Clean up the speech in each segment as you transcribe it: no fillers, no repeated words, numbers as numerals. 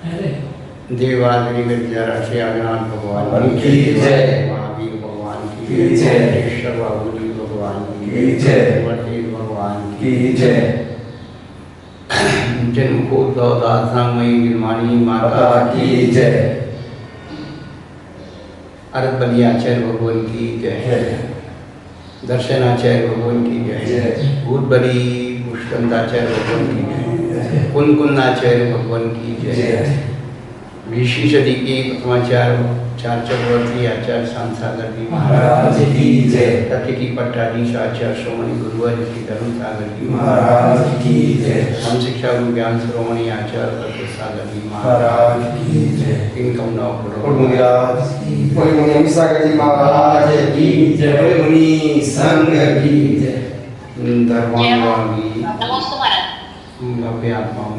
देवादिदेव विद्याराशि आदिनाथ भगवान की जय, महावीर भगवान की जय, ईश्वर बाबूजी भगवान की जय, वर्तेज भगवान की जय। जन्म को दौदासामयी निर्माणी माता की जय, अरत बलियाचार्य भगवान की जय, दर्शनाचार्य भगवान की जय, भूत बली मुष्कंदाचार्य भगवान की जय, कुनकुन्नाचार्य भगवान की जय, ऋषि सदी के प्रथमाचार्य चार चक्रवर्ती आचार्य शांतसागर जी महाराज की जय, कथिकी पट्टाधीश आचार्य श्रोमणी गुरुवर जी धर्म सागर जी महाराज की जय, हम शिक्षा गुरु ज्ञान श्रोमणी आचार्य तत्व सागर जी महाराज की जय, इनका नाम मुनि सागर जी महाराज की जय, मुनि संघ की जय, धर्मांगी भव्य आत्माओं।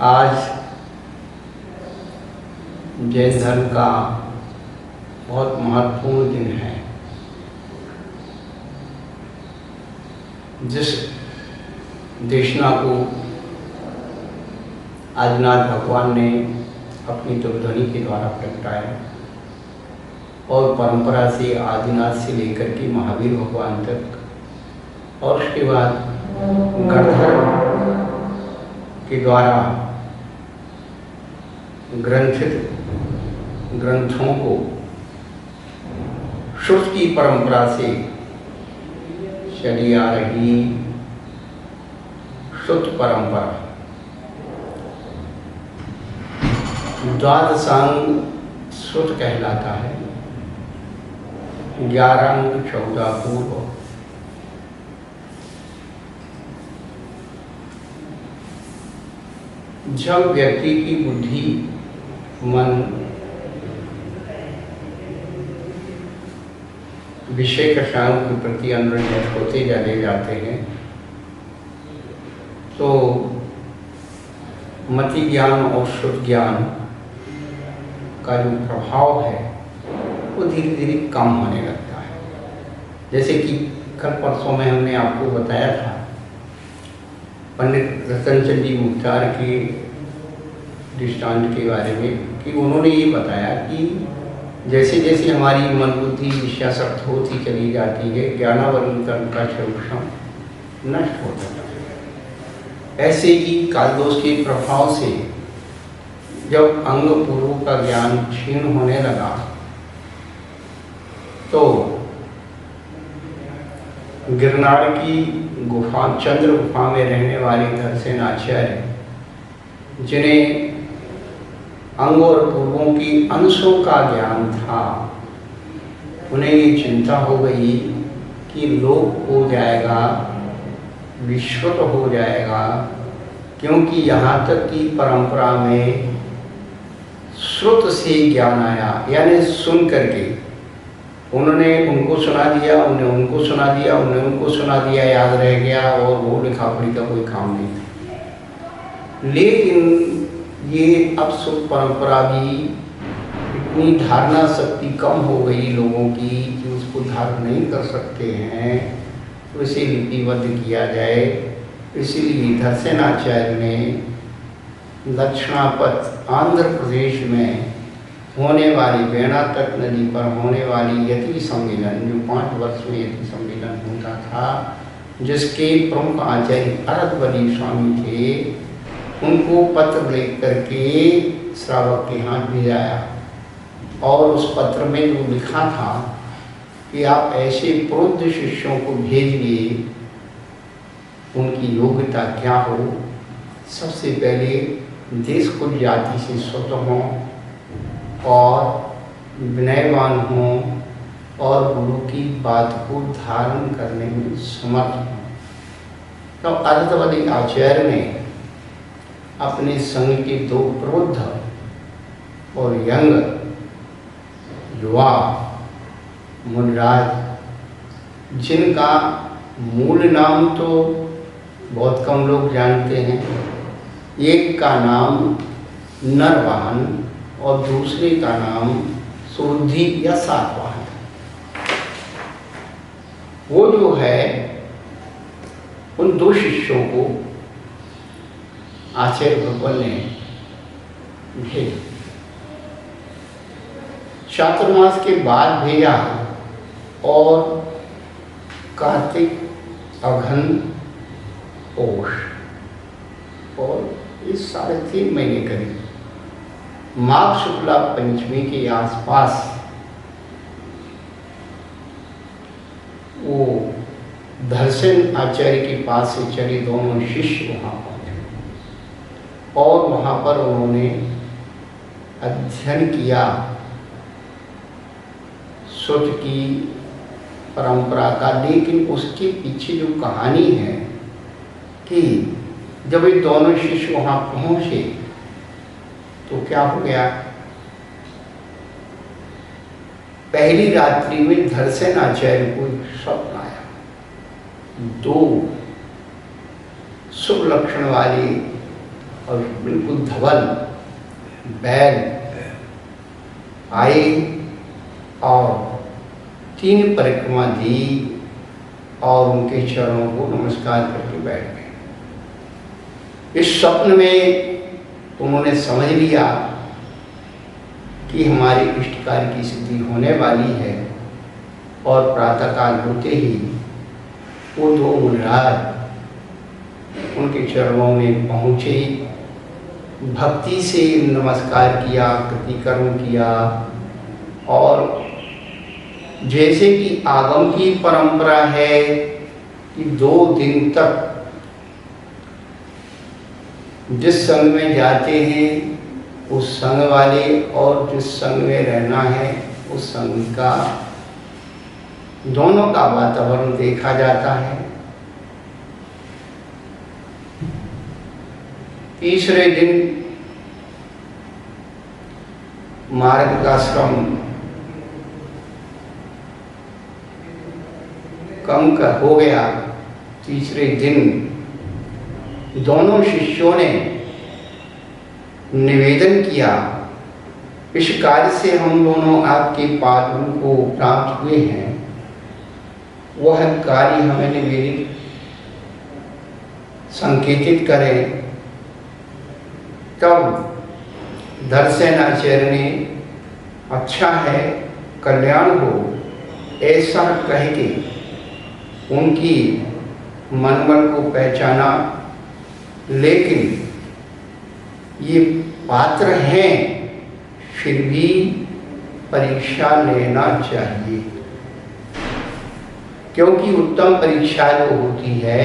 आज जैन धर्म का बहुत महत्वपूर्ण दिन है। जिस देशना को आदिनाथ भगवान ने अपनी तत्वध्वनि के द्वारा प्रगटाया और परंपरा से आदिनाथ से लेकर के महावीर भगवान तक और उसके बाद गणधर के द्वारा ग्रंथित ग्रंथों को श्रुत की परंपरा से चली आ रही श्रुत परंपरा द्वादशांग श्रुत कहलाता है। 11 अंग 14 पूर्व। जब व्यक्ति की बुद्धि मन विषय कषायों के प्रति अनुरंजित होते चले जाते हैं तो मति ज्ञान और शुद्ध ज्ञान का जो प्रभाव है वो धीरे धीरे कम होने लगता है। जैसे कि कल परसों में हमने आपको बताया था पंडित रतनचंद जी मुख्तार के दृष्टांत के बारे में कि उन्होंने ये बताया कि जैसे जैसे हमारी मन बुद्धि विषयासक्त होती चली जाती है ज्ञानावरण का शोषण नष्ट होता है। ऐसे ही कालदोष के प्रभाव से जब अंग पूर्व का ज्ञान क्षीण होने लगा तो गिरनार की गुफा चंद्र गुफा में रहने वाले दर्शनाचार्य जिन्हें अंग और पूर्वों की अंशों का ज्ञान था उन्हें ये चिंता हो गई कि लोप हो जाएगा, विश्वत हो जाएगा, क्योंकि यहाँ तक की परंपरा में श्रुत से ज्ञान आया, यानी सुन करके उन्होंने उनको सुना दिया, उन्हें उनको सुना दिया, उन्हें उनको सुना दिया, याद रह गया और वो लिखा पढ़ी का कोई काम नहीं था। लेकिन ये अब शुद्ध परंपरा भी इतनी धारणा शक्ति कम हो गई लोगों की कि उसको धारण नहीं कर सकते हैं, तो इसे लिपिबद्ध किया जाए। इसीलिए दर्शनाचार्य ने दक्षिणापथ आंध्र प्रदेश में होने वाली वेणातट नदी पर होने वाली यति सम्मेलन, जो 5 वर्ष में यति सम्मेलन होता था, जिसके प्रमुख आचार्य अरत बली स्वामी थे, उनको पत्र लिख करके श्रावक के हाथ भेजाया और उस पत्र में जो लिखा था कि आप ऐसे प्रोद्ध शिष्यों को भेजिए उनकी योग्यता क्या हो। सबसे पहले देश कुल जाति से स्वतंत्र हों और विनयवान हों और गुरु की बात को धारण करने में समर्थ हों। तो अरतवली आचार्य ने अपने संघ के 2 प्रबुद्ध और यंग युवा मुनिराज, जिनका मूल नाम तो बहुत कम लोग जानते हैं, एक का नाम नरवाहन और दूसरे का नाम सुबुद्धि या सातवाहन। वो जो है उन 2 शिष्यों को आचार्य भगवान ने भेजा। चातुर्मास के बाद भेजा और कार्तिक, अघन, पौष और इस 3.5 महीने करीब माघ शुक्ला पंचमी के आसपास वो धरसेन आचार्य के पास से चले दोनों शिष्य वहाँ पहुँचे और वहाँ पर उन्होंने अध्ययन किया सुत की परंपरा का। लेकिन उसके पीछे जो कहानी है कि जब ये दोनों शिष्य वहाँ पहुँचे तो क्या हो गया, पहली रात्रि में धरसेन आचार्य को एक स्वप्न आया। 2 शुभ लक्षण वाले और बिल्कुल धवल बैल आए और 3 परिक्रमा दी और उनके चरणों को नमस्कार करके बैठ गए। इस स्वप्न में उन्होंने समझ लिया कि हमारे इष्ट कार्य की सिद्धि होने वाली है और प्रातःकाल होते ही वो 2 मुनिराज उनके चरणों में पहुँचे, भक्ति से नमस्कार किया, कृतिकर्म किया और जैसे कि आगम की परंपरा है कि 2 दिन तक जिस संघ में जाते हैं उस संघ वाले और जिस संघ में रहना है उस संघ का दोनों का वातावरण देखा जाता है। तीसरे दिन मार्ग का श्रम कम का हो गया। तीसरे दिन दोनों शिष्यों ने निवेदन किया, इस कार्य से हम दोनों आपके पादों को प्राप्त हुए हैं, वह कार्य हमें निवेदित संकेतित करें। तब धरसेन आचार्य ने अच्छा है, कल्याण हो, ऐसा कह के उनकी मनमन को पहचाना। लेकिन ये पात्र हैं, फिर भी परीक्षा लेना चाहिए, क्योंकि उत्तम परीक्षा जो होती है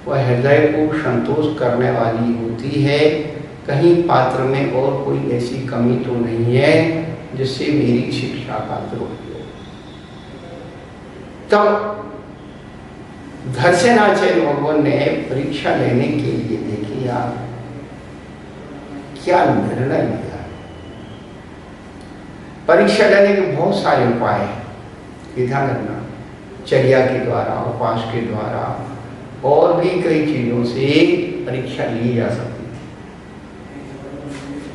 वह हृदय को संतोष करने वाली होती है। कहीं पात्र में और कोई ऐसी कमी तो नहीं है जिससे मेरी शिक्षा का द्रोह हो। तब धरसेन आचार्य भगवान ने परीक्षा लेने के लिए देखिए आप क्या निर्णय लिया। परीक्षा लेने के बहुत सारे उपाय हैं, ध्यान रखना, चर्या के द्वारा, उपवास के द्वारा और भी कई चीजों से परीक्षा ली जा सकती है।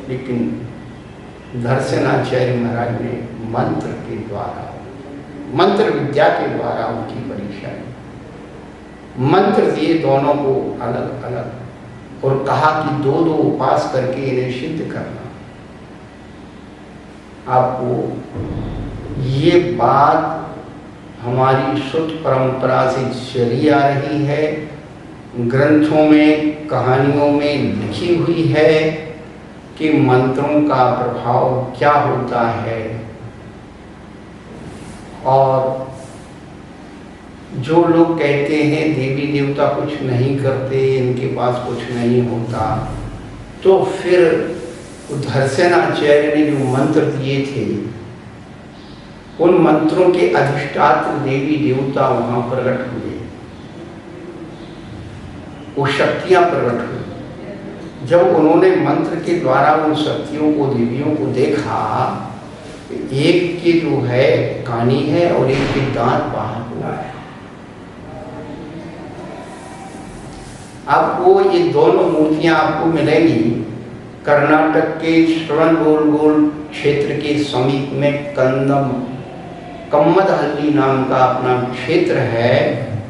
लेकिन धरसेन आचार्य महाराज ने मंत्र के द्वारा, मंत्र विद्या के द्वारा उनकी परीक्षा ली। मंत्र दिए दोनों को अलग अलग और कहा कि 2-2 उपवास करके इन्हें सिद्ध करना। आपको ये बात हमारी शुद्ध परंपरा से चली आ रही है, ग्रंथों में, कहानियों में लिखी हुई है कि मंत्रों का प्रभाव क्या होता है और जो लोग कहते हैं देवी देवता कुछ नहीं करते, इनके पास कुछ नहीं होता, तो फिर धरसेन आचार्य ने जो मंत्र दिए थे उन मंत्रों के अधिष्ठात्र देवी देवता वहां प्रकट हुए, वो शक्तियां प्रकट हुई। जब उन्होंने मंत्र के द्वारा उन शक्तियों को, देवियों को देखा, एक की जो है कानी है और एक के दांत बाहर हुआ है। आपको ये दोनों मूर्तियां आपको मिलेंगी कर्नाटक के श्रवणबेलगोला क्षेत्र के समीप में कंदम कम्मदहल्ली नाम का अपना क्षेत्र है,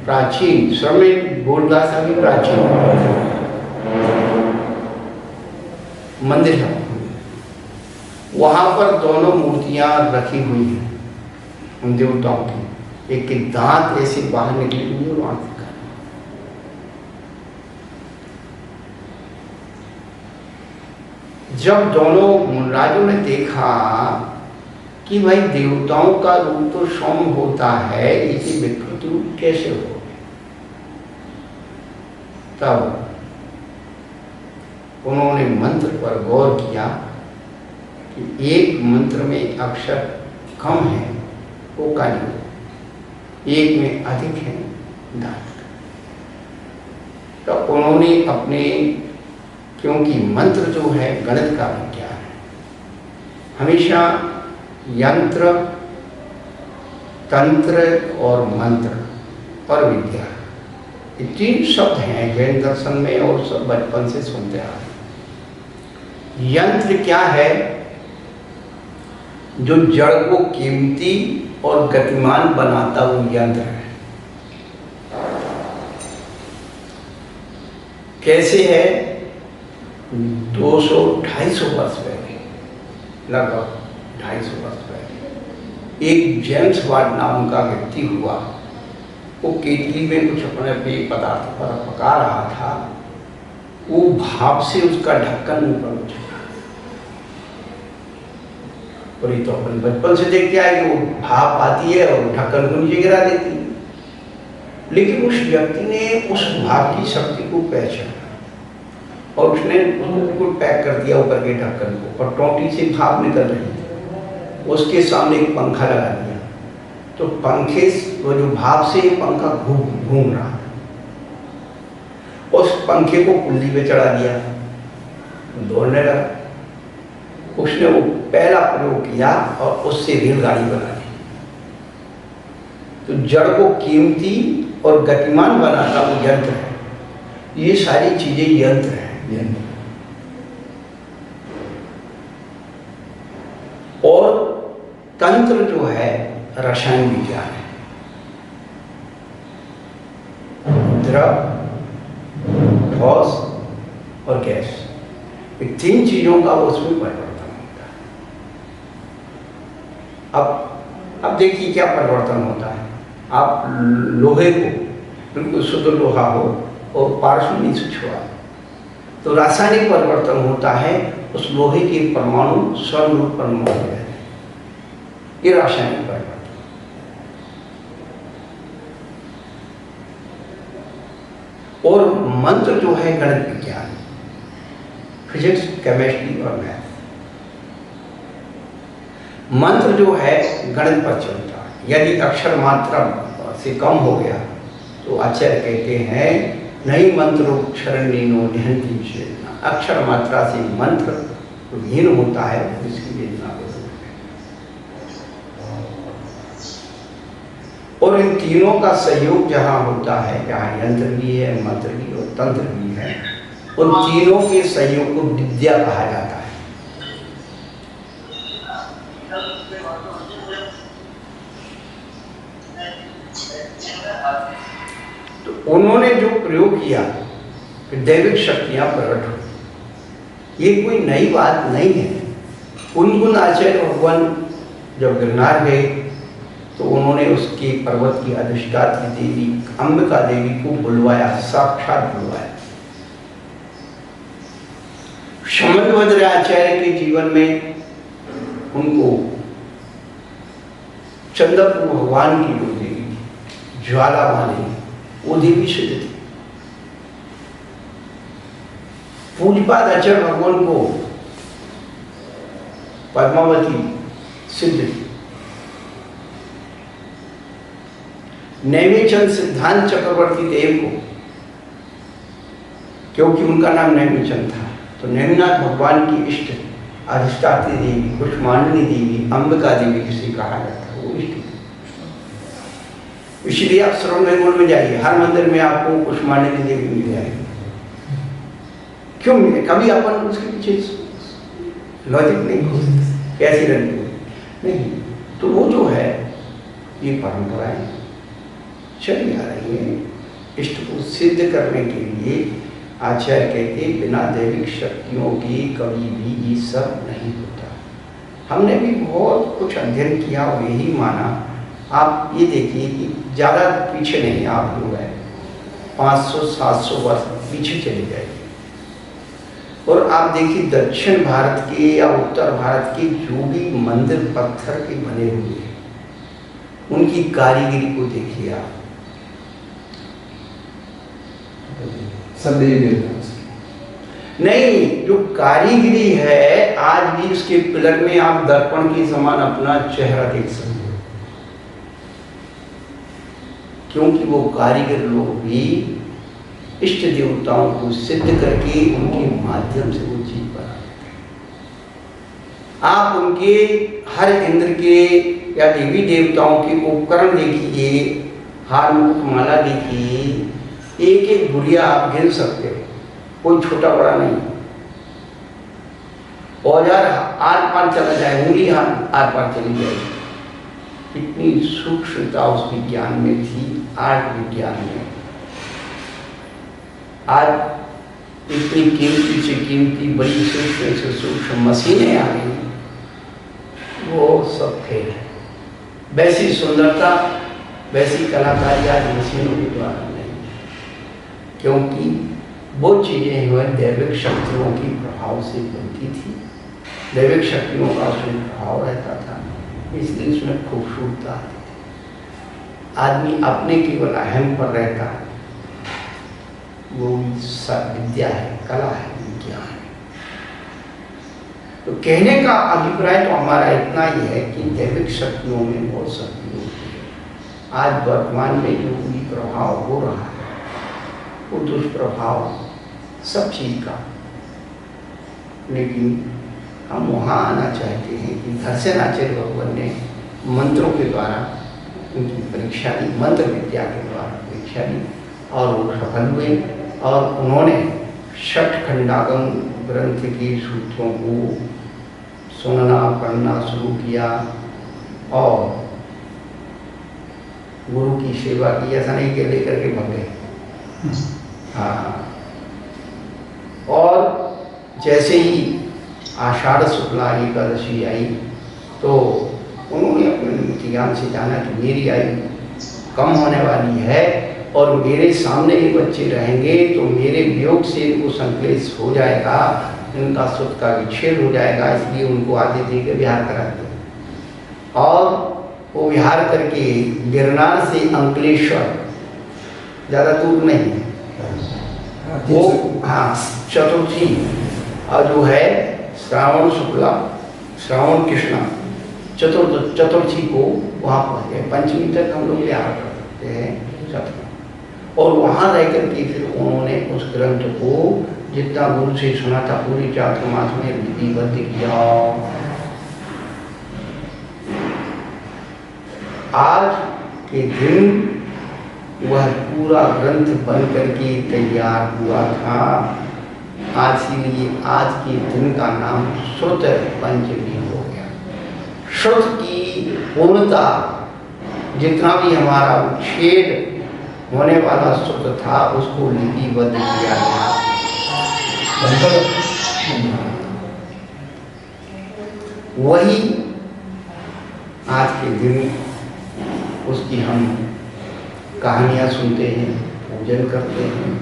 प्राचीन श्रमिक गोलदासा भी प्राचीन मंदिर है। वहां पर दोनों मूर्तियां रखी हुई हैं उन देवताओं की। एक के दांत ऐसे बाहर निकले हुए और आंख दिखा। जब दोनों मुनराजों ने देखा कि भाई देवताओं का रूप तो सौम्य होता है, इसी विकृत रूप कैसे हो, तब उन्होंने मंत्र पर गौर किया कि एक मंत्र में अक्षर कम है वो काली, एक में अधिक है दांत। तो उन्होंने अपने, क्योंकि मंत्र जो है गणित का विज्ञान है, हमेशा यंत्र, तंत्र और मंत्र और विद्या, ये तीन शब्द हैं जैन दर्शन में और सब बचपन से सुनते आ रहे। यंत्र क्या है? जो जड़ को कीमती और गतिमान बनाता वो यंत्र है। कैसे है? 200-250 वर्ष पहले, लगभग 250 वर्ष पहले एक जेम्स वाट नाम का व्यक्ति हुआ। वो केतली में कुछ अपने पेय पदार्थ पर पका रहा था। वो भाप से उसका ढक्कन ऊपर उठ गया। और ये तो अपन बचपन से देखते आए कि वो भाप आती है और ढक्कन को नीचे गिरा देती है। लेकिन उस व्यक्ति ने उस भाप की शक्ति को पहचाना और उसने बिल्कुल पैक कर दिया ऊपर के ढक्कन को, और टोंटी से भाप निकल रही थी। उसके सामने एक पंखा लगा दिया, तो पंखे वो जो भाप से पंखा घूम रहा था। उस पंखे को कुल्ली पे चढ़ा दिया, दौड़ने लगा। उसने वो पहला प्रयोग किया और उससे रेलगाड़ी बना दी। तो जड़ को कीमती और गतिमान बनाता वो यंत्र है। ये सारी चीजें यंत्र हैं। और तंत्र जो है रसायन विज्ञान है। द्रव, ठोस और गैस, ये तीन चीजों का उसमें परिवर्तन होता है। अब देखिए क्या परिवर्तन होता है। आप लोहे को, बिल्कुल शुद्ध लोहा हो और पारसमणी से छुआ, तो रासायनिक परिवर्तन होता है। उस लोहे के परमाणु स्वर्ण रूप परमाणु हो जाते हैं। ये रासायनिक परिवर्तन। और मंत्र जो है गणित विज्ञान, फिजिक्स, केमिस्ट्री और मैथ। मंत्र जो है गणित पर चलता है। यदि अक्षर मात्रा से कम हो गया तो आचार्य कहते हैं नहीं मंत्रोक्षरणीनो निहंति विषेदना। अक्षर मात्रा से मंत्र हीन होता है, इसकी वेदना हो। और इन तीनों का सहयोग जहाँ होता है, जहाँ यंत्र भी है, मंत्र भी और तंत्र भी है, उन तीनों के सहयोग को विद्या कहा जाता है। तो उन्होंने जो प्रयोग किया कि दैविक शक्तियां प्रकट हुई, ये कोई नई बात नहीं है। कुंदकुंद आचार्य भगवान जब गिरनार गए तो उन्होंने उसके पर्वत की अधिष्ठात्री देवी अंबिका देवी को बुलवाया, साक्षात बुलवाया। शमंतभद्र आचार्य के जीवन में उनको चंद्रपुर भगवान की जो देवी थी, ज्वाला माली, वो देवी सिद्ध थी। पूजपाद आचार्य भगवान को पद्मावती सिद्ध थी। नैमिचंद सिद्धांत चक्रवर्ती देव को, क्योंकि उनका नाम नैमिचंद था, तो नैमिनाथ भगवान की इष्ट अधिष्ठात्री देवी, कुष्मांडनी देवी, अंबिका देवी जिसे कहा जाता है, वो इष्ट थी। इसलिए आप श्रवण में जाइए, हर मंदिर में आपको कुष्मांडनी देवी मिल जाएगी। क्यों मिले? कभी अपन उसके पीछे लॉजिक नहीं हो, कैसी रही नहीं। तो वो जो है ये परंपराएं चली आ रही हैं। इष्ट को सिद्ध करने के लिए आचार्य कहते बिना दैविक शक्तियों की कभी भी ये सब नहीं होता। हमने भी बहुत कुछ अध्ययन किया और यही माना। आप ये देखिए कि ज़्यादा पीछे नहीं आप लोग हैं, 500-700 वर्ष पीछे चले जाइए और आप देखिए दक्षिण भारत के या उत्तर भारत के जो भी मंदिर पत्थर के बने हुए हैं उनकी कारीगरी को देखिए आप। सब नहीं, जो कारीगरी है आज भी उसके पिलर में आप दर्पण के समान अपना चेहरा देख सकते हो, क्योंकि वो कारीगर लोग भी इष्ट देवताओं को सिद्ध करके उनके माध्यम से वो चीज बनाते हैं। आप उनके हर इंद्र के या देवी देवताओं के उपकरण देखिए, हार मुकुटमाला देखिए, एक एक गुड़िया आप गिन सकते हो, कोई छोटा बड़ा नहीं। औजार आर पार चला जाए, उंगली आर पार चली जाएगी। इतनी सूक्ष्मता उस विज्ञान में थी, आर्ट विज्ञान में। आज इतनी कीमती से कीमती बड़ी सूक्ष्म से सूक्ष्म मशीनें आ गई, वो सब फेल है। वैसी सुंदरता, वैसी कलाकारी आज मशीनों के द्वारा नहीं, क्योंकि वो चीज़ें हुए दैविक शक्तियों की प्रभाव से बनती थी। दैविक शक्तियों का उसमें प्रभाव रहता था, इसलिए उसमें खूबसूरता आती थी। आदमी अपने केवल अहम पर रहता है, वो विद्या है, कला है, विज्ञान है। तो कहने का अभिप्राय तो हमारा इतना ही है कि दैविक शक्तियों में बहुत शक्ति होती है। आज वर्तमान में जो भी प्रभाव हो रहा है वो दुष्प्रभाव सब चीज का, लेकिन हम वहाँ आना चाहते हैं कि घरसेनाचार्य भगवान ने मंत्रों के द्वारा उनकी परीक्षा दी, मंत्र विद्या के द्वारा परीक्षा दी और वो सफल हुए और उन्होंने षट खंडागम ग्रंथ के सूत्रों को सुनना पढ़ना शुरू किया और गुरु की सेवा की। ऐसा नहीं कि लेकर के भाग गए। हाँ, और जैसे ही आषाढ़ शुक्ला एकादशी आई तो उन्होंने अपने ज्ञान से जाना कि मेरी आयु कम होने वाली है और मेरे सामने ही बच्चे रहेंगे तो मेरे वियोग से इनको संक्लेश हो जाएगा, इनका सुख का विच्छेद हो जाएगा, इसलिए उनको आगे दे के विहार कराते हैं। और वो विहार करके गिरनार से अंकलेश्वर ज़्यादा दूर नहीं है, वो हाँ चतुर्थी और जो है श्रावण शुक्ला श्रावण कृष्णा चतुर्थी को वहाँ पहुँच गए। पंचमी तक हम लोग विहार करते हैं चतुर्थी, और वहाँ रह करके फिर उन्होंने उस ग्रंथ को जितना गुरु से सुना था पूरी चातुर्मास में विधिवत किया। आज के दिन वह पूरा ग्रंथ बन करके तैयार हुआ था। आज इसीलिए आज के दिन का नाम श्रुत पंचमी हो गया। श्रुत की पूर्णता, जितना भी हमारा उच्छेद होने वाला श्रुत था उसको लिपिबद्ध किया गया। वही आज के दिन उसकी हम कहानियाँ सुनते हैं, पूजन करते हैं।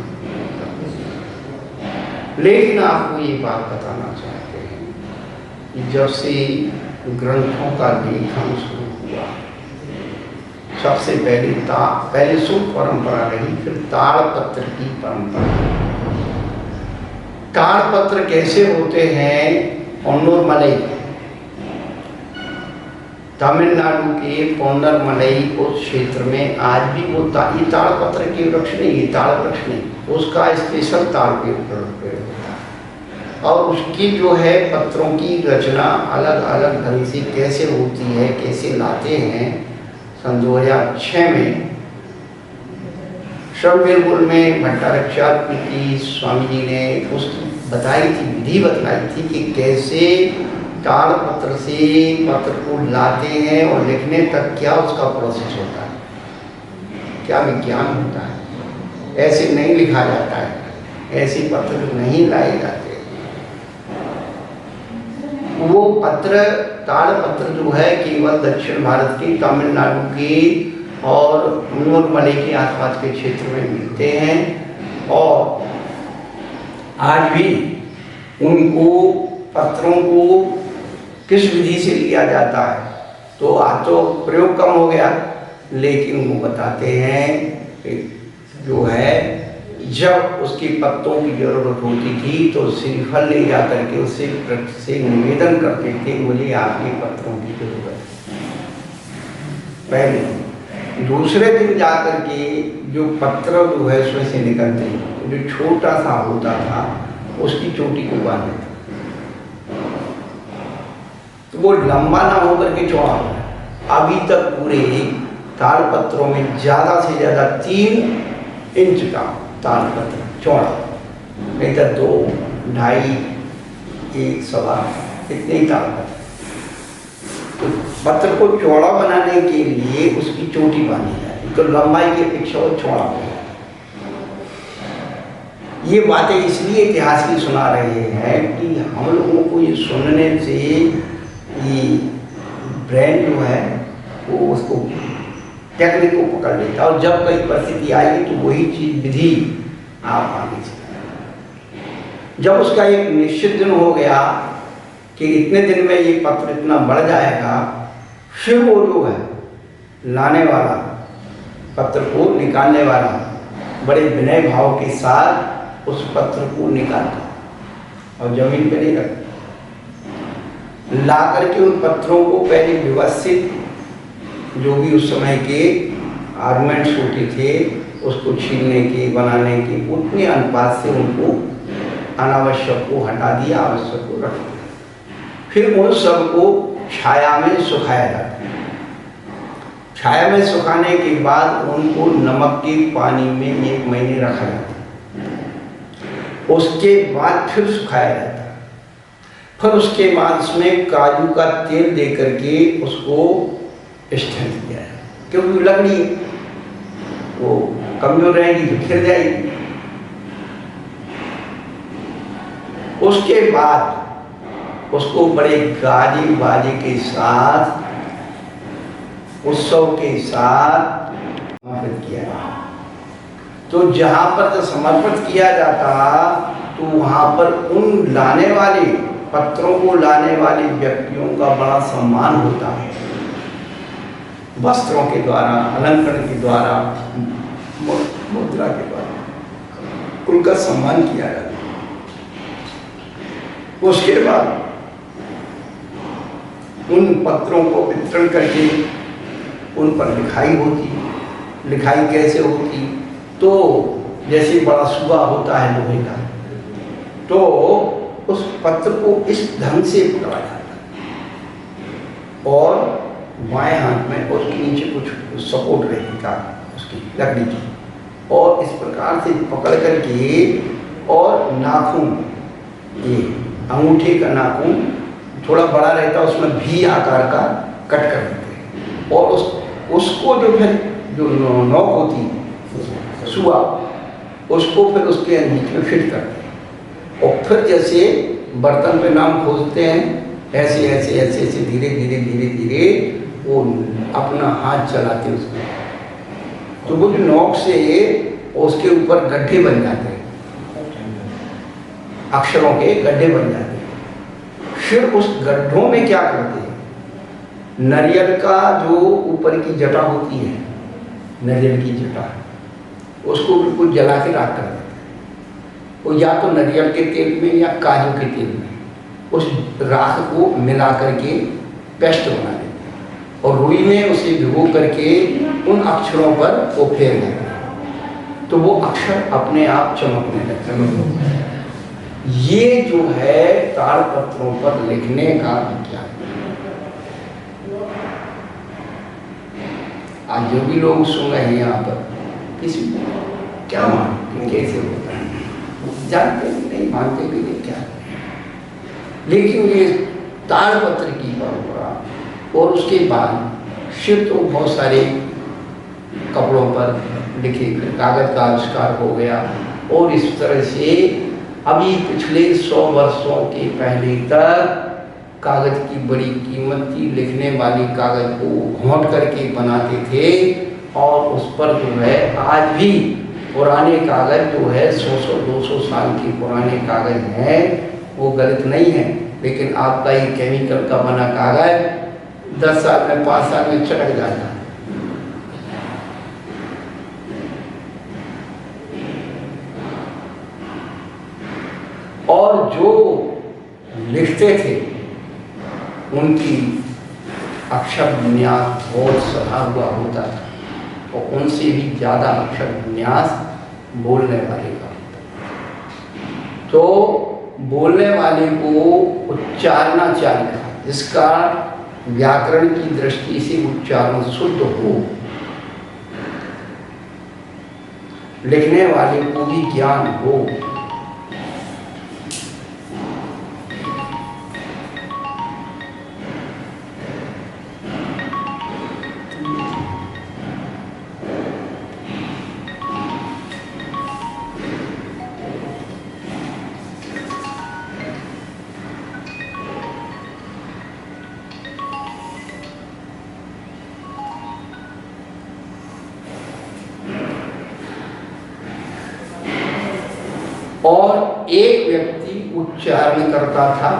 लेकिन आपको ये बात बताना चाहते हैं कि जब से ग्रंथों का लेखन शुरू हुआ, सबसे पहले सुख परंपरा रही, फिर ताड़पत्र की परंपरा। ताड़पत्र कैसे होते हैं? पोन्नूरमलई, तमिलनाडु के पोन्नूरमलई उस क्षेत्र में आज भी वो ये ताड़पत्र के वृक्ष नहीं, ये ताड़ वृक्ष नहीं, उसका स्पेशल ताड़ पेड़ होता है। और उसकी जो है पत्रों की रचना अलग अलग ढंग से कैसे होती है, कैसे लाते हैं। सन 2006 में श्रवणबेलगोल में भट्टारकाचार्य की स्वामी जी ने उसकी बताई थी, विधि बतलाई थी कि कैसे ताड़पत्र से पत्र को लाते हैं और लिखने तक क्या उसका प्रोसेस होता है, क्या विज्ञान होता है। ऐसे नहीं लिखा जाता है, ऐसे पत्र नहीं लाए जाते। वो पत्र, ताड़पत्र जो है केवल दक्षिण भारत की, तमिलनाडु की और मूलमलई के आसपास के क्षेत्र में मिलते हैं। और आज भी उनको पत्रों को किस विधि से लिया जाता है, तो आज तो प्रयोग कम हो गया, लेकिन वो बताते हैं कि जो है जब उसके पत्तों की जरूरत होती थी तो श्रीफल ले जाकर के उससे निवेदन करते थे, मुझे आपके पत्रों की जरूरत है। पहले दूसरे दिन जाकर के जो पत्र जो है उसमें से निकलते, जो छोटा सा होता था उसकी चोटी को बांधते, तो वो लंबा ना होकर के चौड़ा हो। अभी तक पूरे ताड़पत्रों में ज़्यादा से ज़्यादा 3 इंच का ताड़पत्र चौड़ा, नहीं तो 2, 2.5, 1, 1.25 इतने ही ताड़पत्र। तो पत्र को चौड़ा बनाने के लिए उसकी चोटी बांधी जाती, तो लंबाई की अपेक्षा वो चौड़ा हो जाता। ये बातें इसलिए इतिहास की सुना रहे हैं कि हम लोगों को ये सुनने से ये ब्रेन जो है वो उसको टेक्निक को पकड़ लेता है, और जब कई परिस्थिति आएगी तो वही चीज विधि आप आगे से। जब उसका एक निश्चित दिन हो गया कि इतने दिन में ये पत्र इतना बढ़ जाएगा, फिर वो जो है लाने वाला, पत्र को निकालने वाला बड़े विनय भाव के साथ उस पत्र को निकालता और जमीन पर नहीं रखता, ला करके उन पत्रों को पहले व्यवस्थित, जो भी उस समय के आर्गुमेंट्स होते थे उसको छीलने के, बनाने के, उतने अनुपात से उनको अनावश्यक को हटा दिया, आवश्यक को रख दिया। फिर उन सबको छाया में सुखाया जाता है। छाया में सुखाने के बाद उनको नमक के पानी में 1 महीने रखा जाता है। उसके बाद फिर सुखाया जाता है। फिर उसके बाद उसमें काजू का तेल दे करके उसको स्ट्रेंथ दिया है, क्योंकि लकड़ी वो कमजोर रहेगी तो खिल जाएगी। उसके बाद उसको बड़े गाजे बाजे के साथ, उत्सव के साथ समर्पित किया जाता। तो जहाँ पर समर्पित किया जाता तो वहाँ पर उन लाने वाले, पत्रों को लाने वाले व्यक्तियों का बड़ा सम्मान होता है। वस्त्रों के द्वारा, अलंकरण के द्वारा, मुद्रा के द्वारा उनका सम्मान किया जाता है। उसके बाद उन पत्रों को वितरण करके उन पर लिखाई होती। लिखाई कैसे होती, तो जैसे बड़ा सुबा होता है लोहे का, तो उस पत्र को इस ढंग से पकड़ा जाता है और बाएं हाथ में उसके नीचे कुछ सपोर्ट रहती था उसकी लकड़ी की, और इस प्रकार से पकड़ करके, और नाखून, ये अंगूठे का नाखून थोड़ा बड़ा रहता है, उसमें भी आकार का कट कर देते हैं, और उसको जो फिर जो नोक होती सुआ, उसको फिर उसके बीच में फिट करते हैं। और फिर जैसे बर्तन पे नाम खोजते हैं, ऐसे ऐसे ऐसे ऐसे धीरे धीरे धीरे धीरे वो अपना हाथ चलाते उसमें, तो वो जो नोक से उसके ऊपर गड्ढे बन जाते हैं, अक्षरों के गड्ढे बन जाते हैं। फिर उस गड्ढों में क्या करते हैं, नारियल का जो ऊपर की जटा होती है, नारियल की जटा, उसको बिल्कुल जला के राख कर देते हैं। वो या तो नारियल के तेल में या काजू के तेल में उस राख को मिला करके पेस्ट बना देते हैं, और रुई में उसे भिगो करके उन अक्षरों पर वो फेर देते हैं, तो वो अक्षर अपने आप चमकने लगते हैं। ये जो है ताड़पत्रों पर लिखने का विज्ञान। आज जो भी लोग सुन रहे हैं यहाँ पर, किसी क्या मानते, कैसे होता है, जानते भी नहीं, मानते भी नहीं, क्या। लेकिन ये ताड़पत्र की परंपरा, और उसके बाद शिव तो बहुत सारे कपड़ों पर लिखे कागज का आविष्कार हो गया। और इस तरह से अभी पिछले 100 वर्षों के पहले तक कागज की बड़ी कीमत थी। लिखने वाली कागज को घोंट करके बनाते थे, और उस पर जो है आज भी पुराने कागज जो है 100-200 साल के पुराने कागज हैं, वो गलत नहीं है। लेकिन आपका ये केमिकल का बना कागज 10 साल में 5 साल में चटक जाता है। और जो लिखते थे उनकी अक्षर विन्यास बहुत सधा हुआ होता था, और उनसे भी ज़्यादा अक्षर विन्यास बोलने वाले का होता था। तो बोलने वाले को उच्चारणाचार्य का, जिसका व्याकरण की दृष्टि से उच्चारण शुद्ध हो, लिखने वाले को भी ज्ञान हो। और एक व्यक्ति उच्चारण करता था,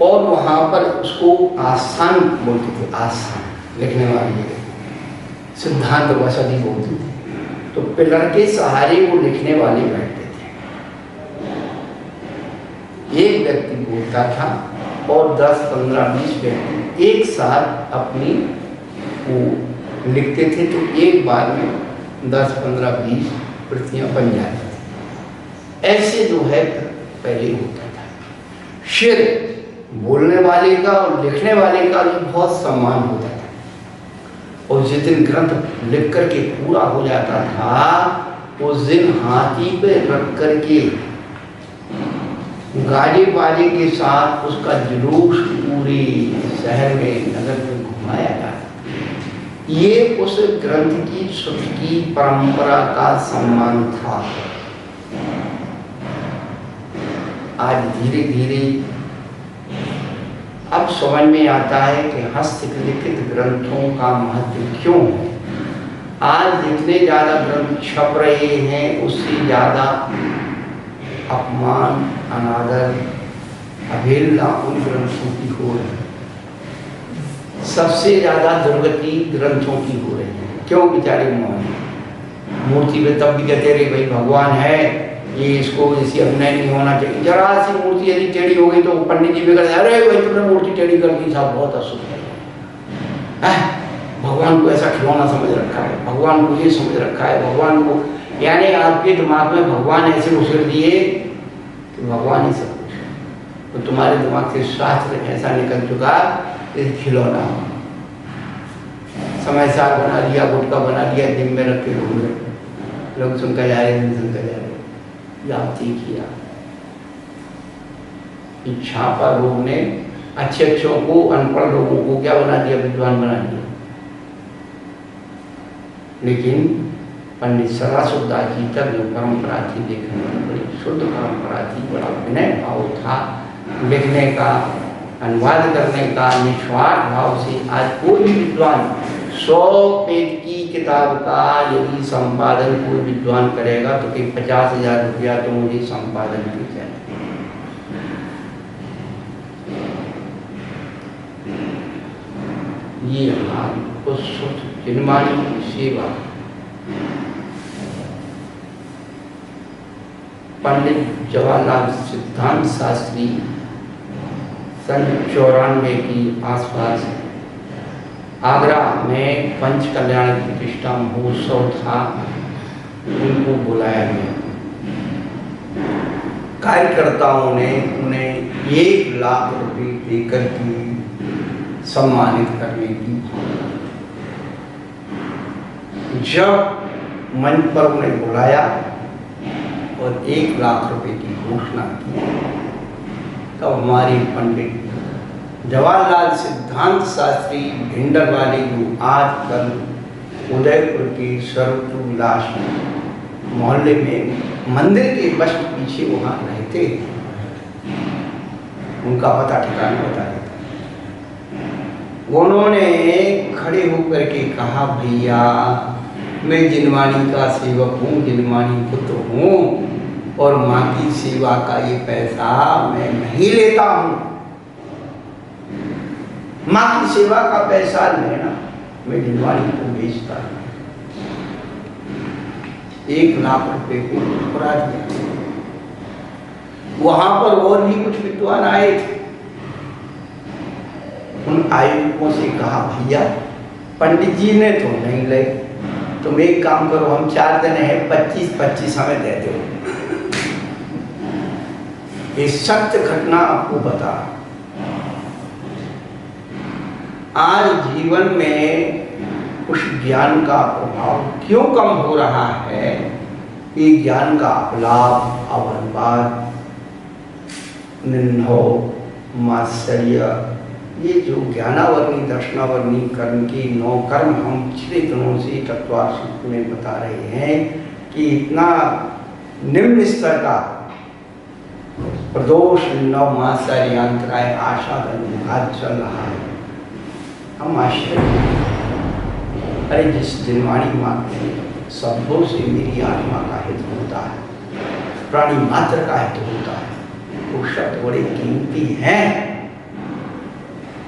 और वहाँ पर उसको आस्थान बोलते थे। आस्थान लिखने वाले सिद्धांत वसदी बोलते थे। तो पिलर के सहारे वो लिखने वाले बैठते थे। एक व्यक्ति बोलता था और 10, 15, 20 व्यक्ति एक साथ अपनी वो लिखते थे। तो एक बार में 10, 15, 20 प्रतियां बन जाती थी। ऐसे जो है पहले होता था। शेर बोलने वाले का और लिखने वाले का भी बहुत सम्मान होता था। और जिस दिन ग्रंथ लिख करके पूरा हो जाता था, उस दिन हाथी पे रख करके गाड़ी वाले के साथ उसका जुलूस पूरे शहर में, नगर में घुमाया जाता। ये उस ग्रंथ की सुख की परंपरा का सम्मान था। आज धीरे धीरे अब समझ में आता है कि हस्तलिखित ग्रंथों का महत्व क्यों है। आज जितने ज़्यादा ग्रंथ छप रहे हैं, उससे ज़्यादा अपमान, अनादर, अवहेलना उन ग्रंथों की हो रही है। सबसे ज़्यादा दुर्गति ग्रंथों की हो रही है। क्यों? बेचारे मूर्ति में तब भी कहते रहे भाई भगवान है, ये इसको इसी अभिनय नहीं होना चाहिए। जरा सी मूर्ति यदि टेढ़ी हो गई तो पंडित जी भी कहते अरे भाई तुमने मूर्ति टेढ़ी कर दी, साहब बहुत अशुभ है। भगवान को ऐसा खिलौना समझ रखा है, भगवान को ये समझ रखा है, भगवान को, यानी आपके दिमाग में भगवान ऐसे उछल दिए कि भगवान ही सब कुछ। तो तुम्हारे दिमाग से शास्त्र ऐसा निकल चुका कि खिलौना, समय सार बना लिया, गुटका बना लिया, दिन में रख के घूम रहे लोग, सुनकर जा रहे, सुनकर जा रहे। आप देखिए, छापा लोग ने अच्छे अच्छों को, अनपढ़ लोगों को क्या बना दिया? विद्वान बना दिया। लेकिन पंडित सदाशिवदास जी तक जो परंपरा थी, देखने में बड़ी शुद्ध परंपरा थी, बड़ा विनय भाव था लिखने का, अनुवाद करने का, निस्वार्थ भाव से। आज कोई भी विद्वान 100 पेज की किताब का यदि संपादन कोई विद्वान करेगा तो कि 50,000 रुपया तो मुझे संपादन की चाहिए। ये हमारी उस जिनमानी सेवा पंडित जवाहरलाल सिद्धांत शास्त्री सन 94 की आसपास आगरा में पंच कल्याण प्रतिष्ठा महोत्सव था, उनको बुलाया गया। कार्यकर्ताओं ने उन्हें 1 लाख रुपए देकर के सम्मानित करने की भावना। जब मंच पर उन्हें बुलाया और 1 लाख रुपए की घोषणा की, तब हमारे पंडित जवाहरलाल सिद्धांत शास्त्री भिंडरवाले जो आजकल उदयपुर के सर्वविलास मोहल्ले में मंदिर के बस पीछे वहाँ रहते, उनका पता ठिकाना बता देता। उन्होंने खड़े होकर के कहा, भैया मैं जिनवानी का सेवक हूँ, जिनवानी पुत्र हूँ, और माँ की सेवा का ये पैसा मैं नहीं लेता हूँ। माँ की सेवा का पैसा लेना मैं जिनवानी को बेचता हूँ। 1 लाख रुपए को ठुकरा दिया। वहां पर और भी कुछ विद्वान आए थे। उन आयुवकों से कहा, भैया पंडित जी ने तो नहीं ले, तुम एक काम करो, हम 4 दिन है, 25-25 हमें दे दो। ये सत्य घटना आपको बता। आज जीवन में उस ज्ञान का प्रभाव क्यों कम हो रहा है? ये ज्ञान का अपलाप, अवनवाद, निंदो, मात्सर्य, ये जो ज्ञानावर्णी दर्शनावर्णी कर्म के 9 कर्म हम पिछले दिनों से तत्वार सूत्र में बता रहे हैं कि इतना निम्न स्तर का प्रदोष, नव, मात्सर्य, अंतराय, आशा, धन्यवाद चल रहा है। हम आश्चर्य, अरे जिस जिनवाणी माँ के शब्दों से मेरी आत्मा का हित होता है, प्राणी मात्र का हित होता है, वो शब्द बड़े कीमती हैं,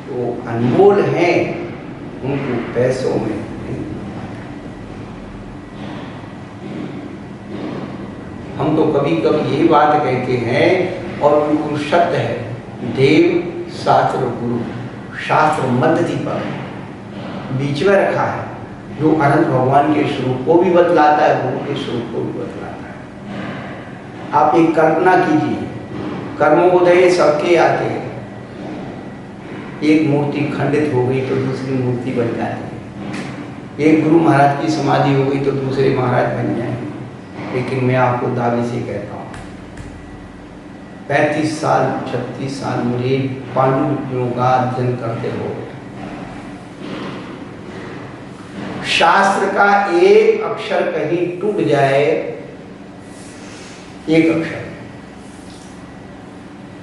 वो अनमोल हैं, उनको पैसों में नहीं। हम तो कभी कभी ये बात कहते हैं और बिल्कुल सत्य है, देव शास्त्र गुरु, शास्त्र मध्य दीपक बीच में रखा है, जो अनंत भगवान के स्वरूप को भी बतलाता है, गुरु के स्वरूप को भी बतलाता है। आप एक कल्पना कीजिए, कर्मोदय सबके आते हैं, एक मूर्ति खंडित हो गई तो दूसरी मूर्ति बन जाती है, एक गुरु महाराज की समाधि हो गई तो दूसरे महाराज बन जाएंगे। लेकिन मैं आपको दावे से कहता हूँ, 35 साल 36 साल मुझे पांडुलिपियों का अध्ययन करते हो, शास्त्र का एक अक्षर कहीं टूट जाए, एक अक्षर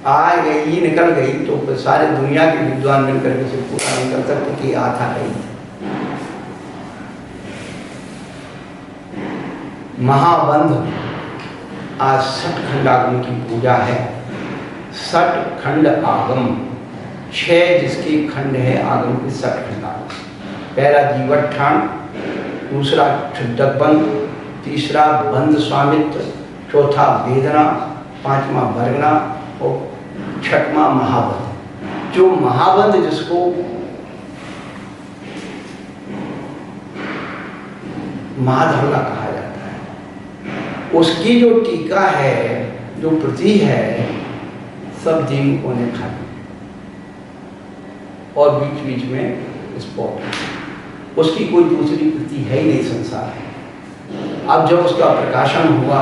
आ गई निकल गई तो सारे दुनिया के विद्वान मिलकर के उसे पूरा नहीं कर सकते कि आथा गई। महाबंध आज 60 खंड आगम की पूजा है। 60 खंड आगम, 6 जिसके खंड है आगम के 60 खंड आगम। पहला जीवठान, दूसरा क्षुद्रक बंध, तीसरा बंध स्वामित्व, चौथा वेदना, 5वां वर्गना और 6वां महाबंध। जो महाबंध जिसको महाधवला कहा जाता है, उसकी जो टीका है, जो प्रति है, सब जीवों ने खा ली और बीच बीच में स्पॉट, उसकी कोई दूसरी प्रति है ही नहीं संसार में। अब जब उसका प्रकाशन हुआ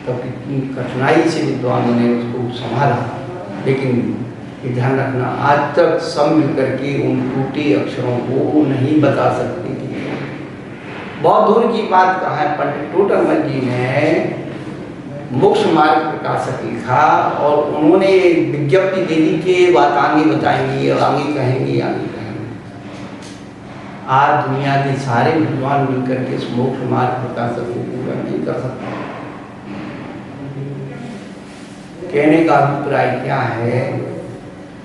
तब कितनी कठिनाई से विद्वानों ने उसको संभाला, लेकिन ये ध्यान रखना, आज तक सब मिलकर के उन टूटे अक्षरों को नहीं बता सकते कि बहुत दूर की बात कहा है। पंडित टोटरमल जी ने मोक्ष मार्ग प्रकाशक लिखा और उन्होंने विज्ञप्ति दे दी कि बात आगे बताएंगे और आगे कहेंगे, आगे कहेंगे। आज दुनिया के सारे विद्वान मिलकर के इस मोक्ष मार्ग प्रकाशक को पूरा नहीं कर सकते। कहने का अभिप्राय क्या है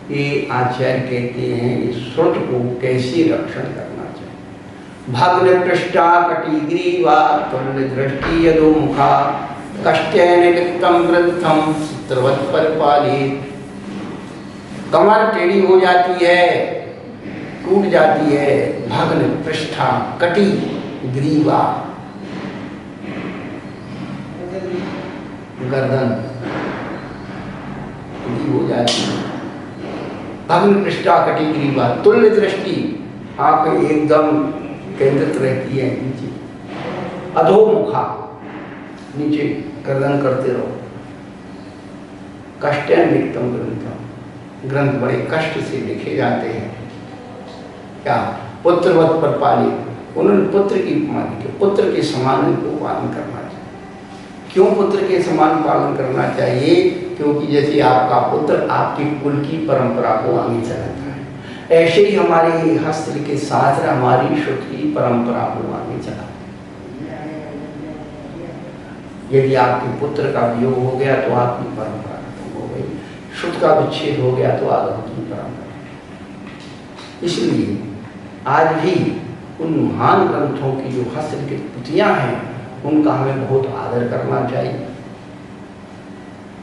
कि आचार्य कहते हैं इस श्रुत को कैसे रक्षण करना चाहिए। भग्न पृष्ठा कटिग्रीवा तुल्य दृष्टि यदोमुखा कष्टेन लिप्तम ग्रंथम चित्रवत परिपालित। कमर टेढ़ी हो जाती है, टूट जाती है। भग्न पृष्ठा कटी ग्रीवा, गर्दन हो जाती है। भग्न पृष्ठा कटी ग्रीवा, तुल्य दृष्टि, आंख एकदम केंद्रित रहती है नीचे। अधोमुखा, नीचे गर्दन करते रहो। कष्टेन लिप्तम ग्रंथम, ग्रंथ बड़े कष्ट से लिखे जाते हैं। क्या पुत्रवत पर पाली, उन्होंने पुत्र की उपमा दी, पुत्र के समान इनको पालन करना चाहिए। क्यों पुत्र के समान पालन करना चाहिए? क्योंकि जैसे आपका पुत्र आपके कुल की परंपरा को आगे चलाता है, ऐसे ही हमारे हस्तलिखित शास्त्र हमारी श्रुत की परंपरा को आगे चलाते हैं। यदि आपके पुत्र का वियोग हो गया तो आपकी परंपरा खत्म हो गई, श्रुत का विच्छेद हो गया तो आगे की परंपरा। इसलिए आज भी उन महान ग्रंथों की जो हस्तलिखित पुथियां हैं उनका हमें बहुत आदर करना चाहिए।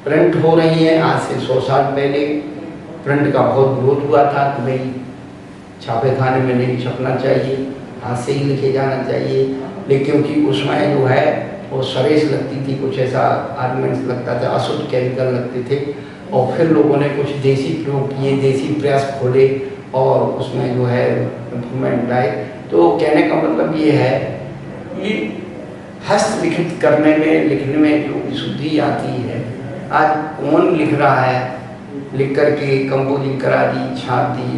प्रिंट हो रही हैं, आज से 100 साल पहले प्रिंट का बहुत विरोध हुआ था कि भाई छापे खाने में नहीं छपना चाहिए, हाथ से ही लिखे जाना चाहिए, लेकिन क्योंकि उसमें जो है वो सरेस लगती थी, कुछ ऐसा आर्गुमेंट्स लगता था, अशुद्ध केमिकल लगते थे, और फिर लोगों ने कुछ देसी प्रयोग किए, देसी प्रेस खोले और उसमें जो है इम्प्रूवमेंट लाए। तो कहने का मतलब ये है कि हस्तलिखित करने में, लिखने में जो विशुद्धि आती है, आज कौन लिख रहा है, लिख करके कंपोजिंग करा दी, छाप दी,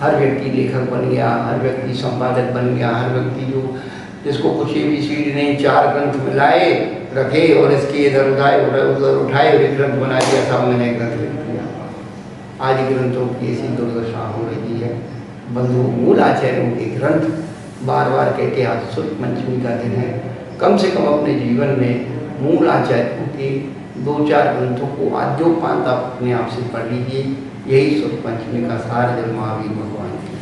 हर व्यक्ति लेखक बन गया, हर व्यक्ति संपादक बन गया, हर व्यक्ति जो जिसको कुछ ABCD नहीं 4 ग्रंथ मिलाए रखे और इसके इधर उधर उठाए और एक ग्रंथ बना दिया, साहब मैंने ग्रंथ लिख दिया। आज ग्रंथों की ऐसी दुर्दशा हो रही है। बंधु मूल आचार्यों के ग्रंथ बार बार कहते आज शुद्ध पंचमी का दिन है, कम से कम अपने जीवन में मूल आचार्यों के 2-4 ग्रंथों को आद्योपांत आप अपने आप से पढ़ लीजिए। यही शुद्ध पंचमी का सार जब महावीर भगवान की